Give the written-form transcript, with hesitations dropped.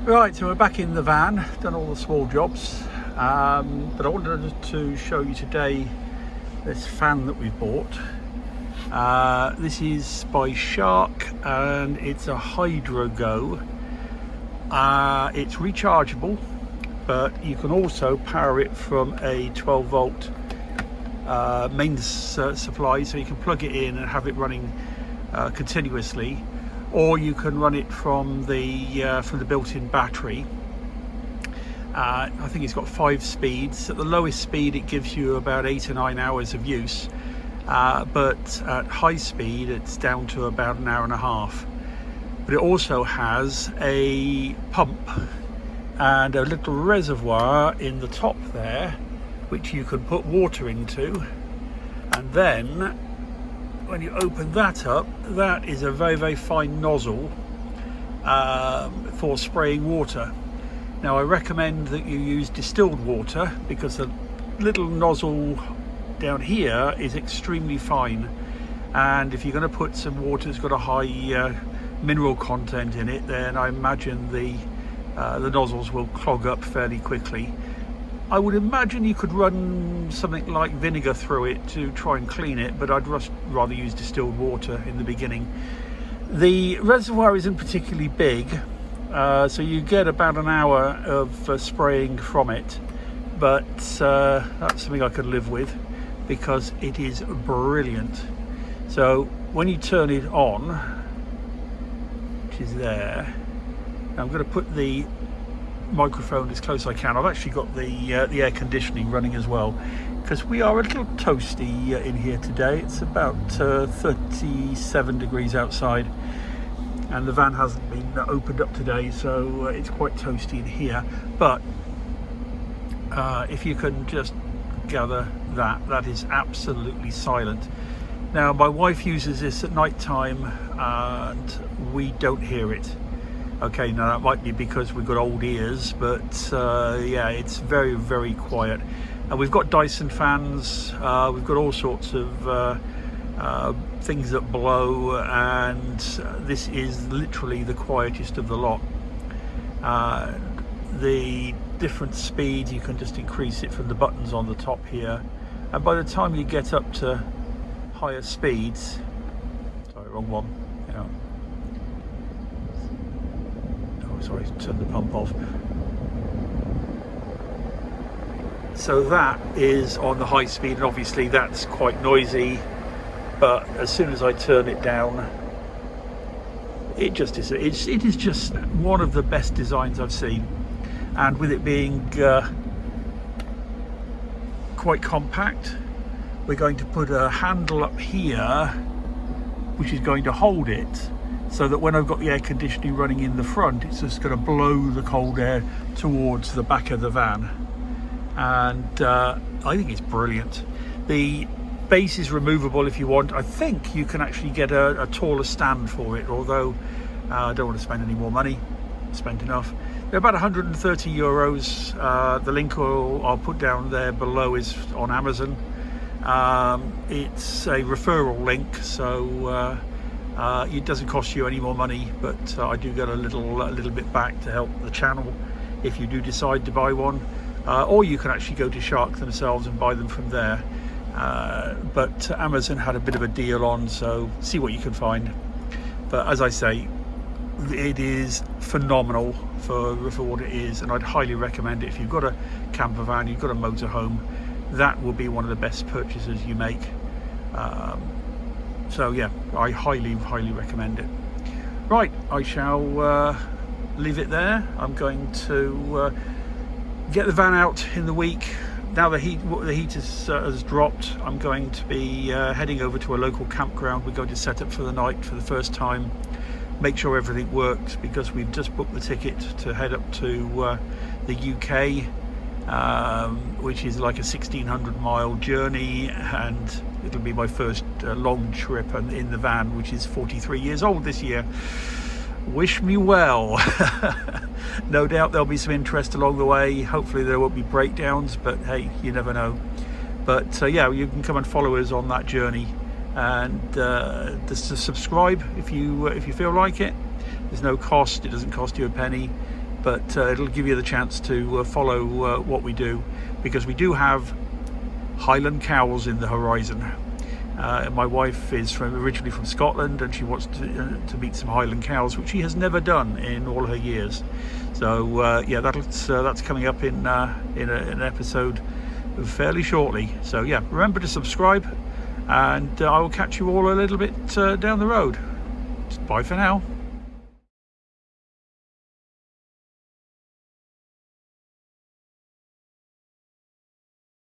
Right, so we're back in the van, done all the small jobs, but I wanted to show you today this fan that we bought. This is by Shark and it's a HydroGo. It's rechargeable, but you can also power it from a 12 volt mains supply, so you can plug it in and have it running continuously, or you can run it from the built-in battery. I think it's got 5 speeds. At the lowest speed it gives you about 8 or 9 hours of use, but at high speed it's down to about an hour and a half. But it also has a pump and a little reservoir in the top there which you can put water into, and then when you open that up, that is a very, very fine nozzle for spraying water. Now I recommend that you use distilled water because the little nozzle down here is extremely fine, and if you're going to put some water that's got a high mineral content in it, then I imagine the nozzles will clog up fairly quickly. I would imagine you could run something like vinegar through it to try and clean it, but I'd rather use distilled water in the beginning. The reservoir isn't particularly big, so you get about an hour of spraying from it, but that's something I could live with because it is brilliant. So when you turn it on, which is there, I'm going to put the microphone as close as I can. I've actually got the air conditioning running as well because we are a little toasty in here today. It's about 37 degrees outside and the van hasn't been opened up today, so it's quite toasty in here. But if you can just gather that is absolutely silent. Now my wife uses this at night time and we don't hear it. Okay, now that might be because we've got old ears, but yeah, it's very, very quiet. And we've got Dyson fans, we've got all sorts of things that blow, and this is literally the quietest of the lot. The different speeds, you can just increase it from the buttons on the top here, and by the time you get up to higher speeds, sorry, wrong one, yeah. Sorry, turn the pump off. So that is on the high speed, and obviously that's quite noisy, but as soon as I turn it down, it is just one of the best designs I've seen. And with it being quite compact, we're going to put a handle up here which is going to hold it, so that when I've got the air conditioning running in the front, it's just going to blow the cold air towards the back of the van. And I think it's brilliant. The base is removable if you want. I think you can actually get a taller stand for it, although I don't want to spend any more money. Spent enough. They're about 130 euros. The link I'll put down there below is on Amazon. It's a referral link, so it doesn't cost you any more money, but I do get a little bit back to help the channel if you do decide to buy one, or you can actually go to Shark themselves and buy them from there, but Amazon had a bit of a deal on, so see what you can find. But as I say, it is phenomenal for what it is, and I'd highly recommend it. If you've got a camper van, you've got a motorhome, that will be one of the best purchases you make. So yeah, I highly recommend it. Right, I shall leave it there. I'm going to get the van out in the week. Now the heat has dropped, I'm going to be heading over to a local campground. We're going to set up for the night for the first time, make sure everything works, because we've just booked the ticket to head up to the UK, which is like a 1600-mile journey, and it'll be my first long trip in the van, which is 43 years old this year. Wish me well. No doubt there'll be some interest along the way. Hopefully there won't be breakdowns, but hey, you never know. But yeah, you can come and follow us on that journey, and just to subscribe if you feel like it. There's no cost. It doesn't cost you a penny. but it'll give you the chance to follow what we do, because we do have Highland cows in the horizon. My wife is originally from Scotland, and she wants to meet some Highland cows, which she has never done in all her years. So yeah, that's coming up in an episode fairly shortly. So yeah, remember to subscribe, and I will catch you all a little bit down the road. Bye for now.